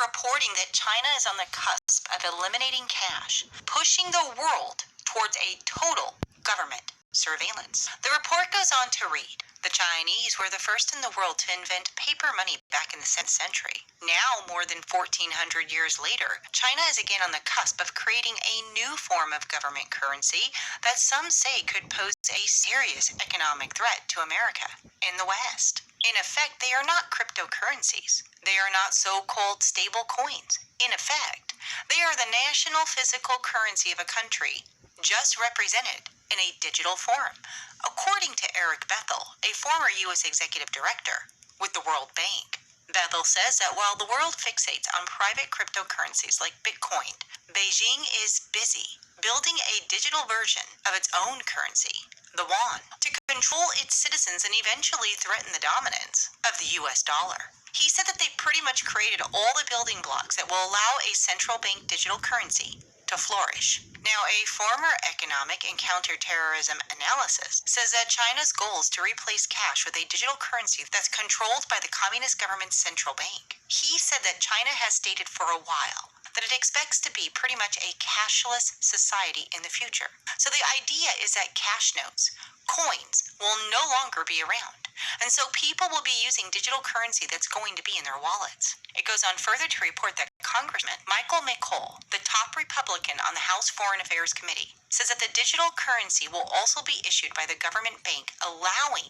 reporting that China is on the cusp of eliminating cash, pushing the world towards a total government surveillance. The report goes on to read, the Chinese were the first in the world to invent paper money back in the 7th century. Now, more than 1,400 years later, China is again on the cusp of creating a new form of government currency that some say could pose a serious economic threat to America and the West. In effect, they are not cryptocurrencies. They are not so-called stable coins. In effect, they are the national physical currency of a country, just represented in a digital form, according to Eric Bethel, a former U.S. executive director with the World Bank. Bethel says that while the world fixates on private cryptocurrencies like Bitcoin, Beijing is busy building a digital version of its own currency, the yuan, to control its citizens and eventually threaten the dominance of the U.S. dollar. He said that they pretty much created all the building blocks that will allow a central bank digital currency to flourish. Now, a former economic and counterterrorism analysis says that China's goal is to replace cash with a digital currency that's controlled by the Communist government's central bank. He said that China has stated for a while that it expects to be pretty much a cashless society in the future. So the idea is that cash notes, coins, will no longer be around. And so people will be using digital currency that's going to be in their wallets. It goes on further to report that Congressman Michael McCaul, the top Republican on the House Foreign Affairs Committee, says that the digital currency will also be issued by the government bank, allowing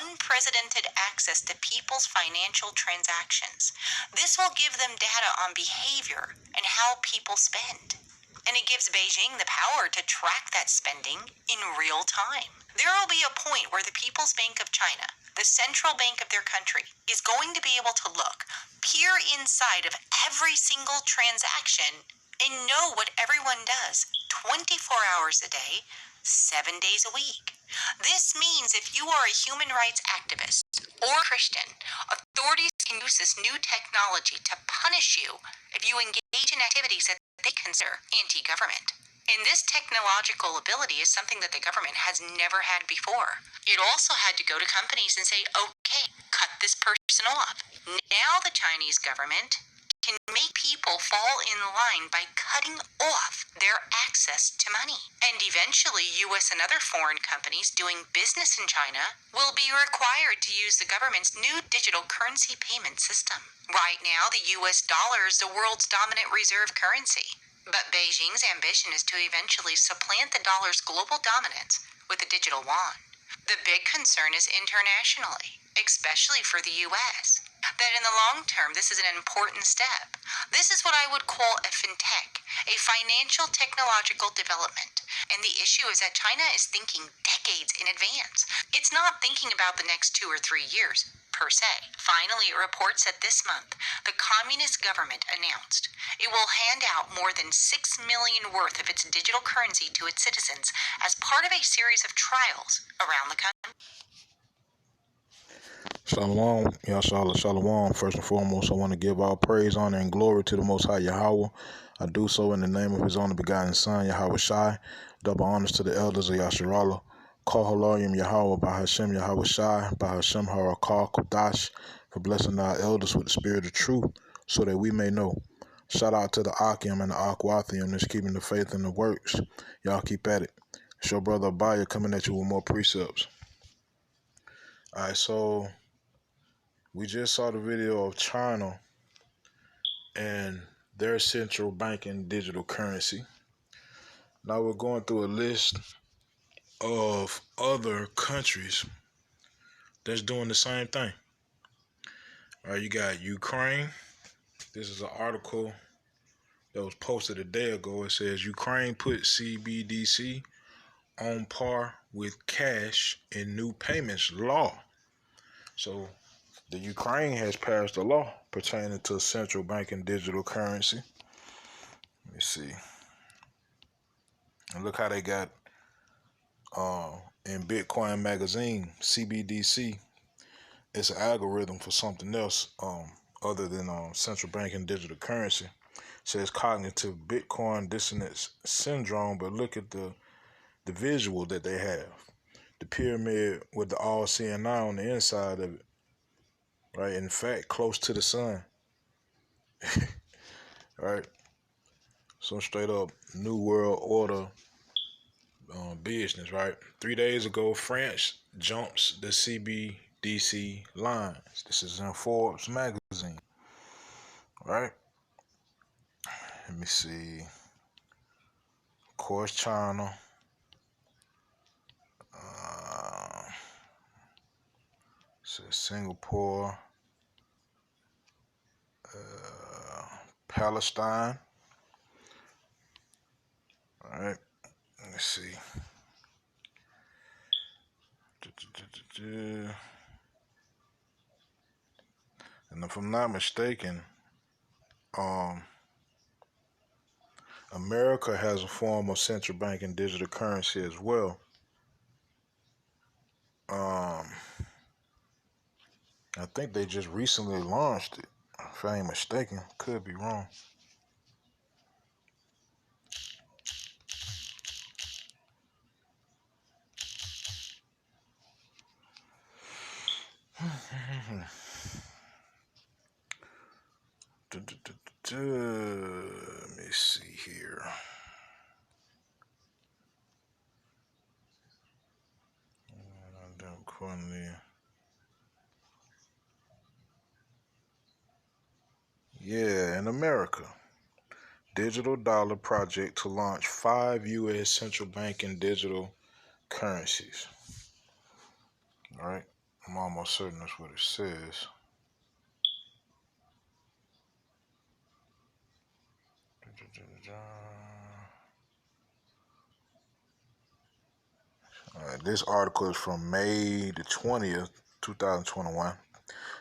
unprecedented access to people's financial transactions. This will give them data on behavior and how people spend. And it gives Beijing the power to track that spending in real time. There will be a point where the People's Bank of China, the central bank of their country, is going to be able to look, peer inside of every single transaction, and know what everyone does 24 hours a day, 7 days a week. This means if you are a human rights activist or Christian, authorities can use this new technology to punish you if you engage in activities that they consider anti-government. And this technological ability is something that the government has never had before. It also had to go to companies and say, okay, cut this person off. Now the Chinese government can make people fall in line by cutting off their access to money. And eventually, U.S. and other foreign companies doing business in China will be required to use the government's new digital currency payment system. Right now, the U.S. dollar is the world's dominant reserve currency. But Beijing's ambition is to eventually supplant the dollar's global dominance with the digital yuan. The big concern is internationally, especially for the U.S., that in the long term, this is an important step. This is what I would call a fintech, a financial technological development. And the issue is that China is thinking decades in advance. It's not thinking about the next 2 or 3 years, per se. Finally, it reports that this month, the Communist government announced it will hand out more than $6 million worth of its digital currency to its citizens as part of a series of trials around the country. Shalom, Yashala Shalom. First and foremost, I want to give all praise, honor, and glory to the Most High Yahweh. I do so in the name of His only begotten Son, Yahweh Shai. Double honors to the elders of Yasharallah. Call Haloyim Yahweh by Hashem Yahweh Shai, by Hashem Harakal Kodash, for blessing our elders with the spirit of truth, so that we may know. Shout out to the Akim and the Akwathium that's keeping the faith in the works. Y'all keep at it. It's your brother Abaya coming at you with more precepts. Alright, so we just saw the video of China and their central banking digital currency. Now we're going through a list of other countries that's doing the same thing. All right, you got Ukraine. This is an article that was posted a day ago. It says Ukraine put CBDC on par with cash in new payments law. So the Ukraine has passed a law pertaining to central banking digital currency. Let me see. And look how they got in Bitcoin magazine, CBDC. It's an algorithm for something else other than central banking digital currency. It says cognitive Bitcoin dissonance syndrome, but look at the visual that they have. The pyramid with the all-seeing eye on the inside of it. Right, in fact, close to the sun. right? Some straight up New World Order business, right? 3 days ago, France jumps the CBDC lines. This is in Forbes magazine, right? Let me see. Of course, China. Says Singapore, Palestine. All right. Let's see. And if I'm not mistaken, um, America has a form of central bank and digital currency as well. I think they just recently launched it. If I ain't mistaken, could be wrong. Let me see here. Yeah, in America, digital dollar project to launch 5 U.S. central bank and digital currencies. All right, I'm almost certain that's what it says. All right, this article is from May the 20th, 2021.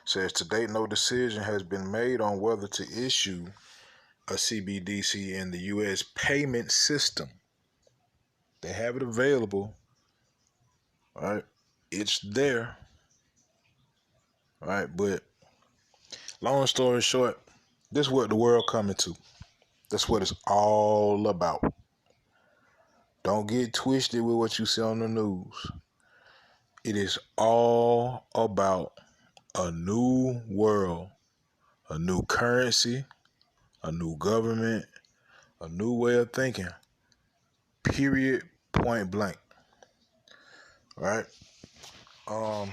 Says to date, no decision has been made on whether to issue a CBDC in the U.S. payment system. They have it available. All right, it's there. All right, but long story short, this is what the world coming to. That's what it's all about. Don't get twisted with what you see on the news. It is all about a new world, a new currency, a new government, a new way of thinking. Period. Point blank. All right. Let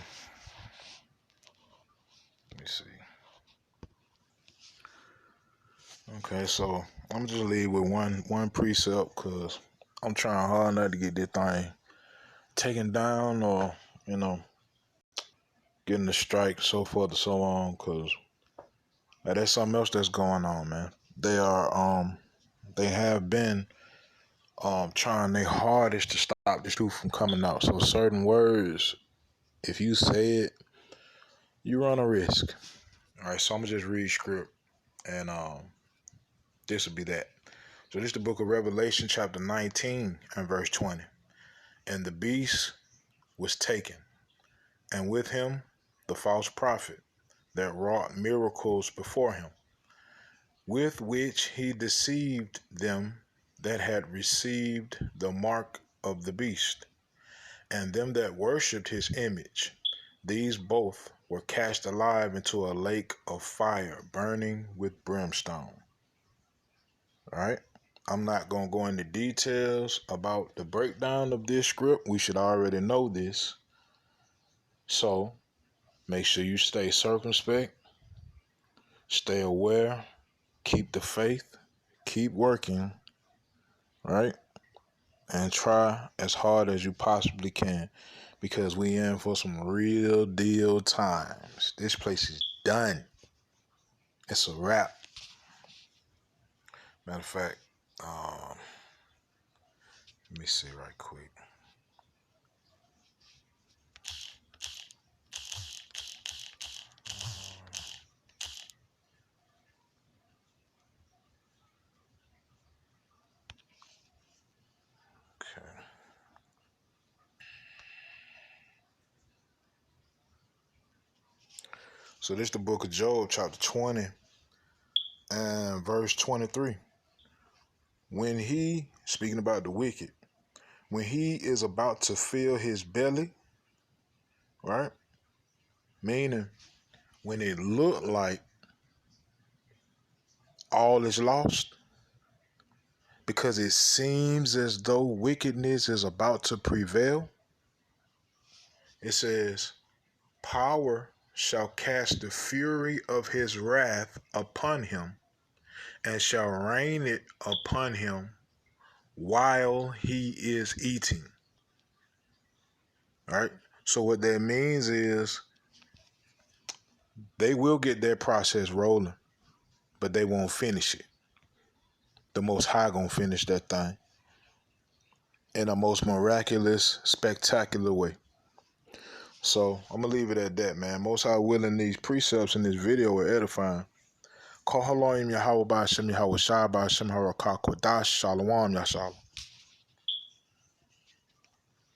me see. Okay, so I'm just leave with one precept because I'm trying hard not to get this thing taken down or getting a strike, so forth and so on. Because there's something else that's going on, man. They have been trying their hardest to stop this truth from coming out. So certain words, if you say it, you run a risk. All right, so I'm gonna just read script, and this will be that. So this is the book of Revelation, chapter 19 and verse 20. And the beast was taken, and with him the false prophet that wrought miracles before him, with which he deceived them that had received the mark of the beast, and them that worshipped his image. These both were cast alive into a lake of fire, burning with brimstone. All right. I'm not going to go into details about the breakdown of this script. We should already know this. So make sure you stay circumspect, stay aware, keep the faith, keep working, right? And try as hard as you possibly can, because we in for some real deal times. This place is done. It's a wrap. Matter of fact, let me see right quick. Okay. So this is the book of Job, chapter 20 and verse 23. When he, speaking about the wicked, when he is about to fill his belly, right? Meaning when it looked like all is lost? Because it seems as though wickedness is about to prevail. It says, power shall cast the fury of his wrath upon him, and shall rain it upon him while he is eating. All right. So what that means is they will get their process rolling, but they won't finish it. The Most High gonna finish that thing in a most miraculous, spectacular way. So I'm gonna leave it at that, man. Most High willing, these precepts in this video are edifying. Call Haloim Yahweh Ba'Shem Yahweh Shai Ba'Shem Harakak Wadash Shalom Yashalom.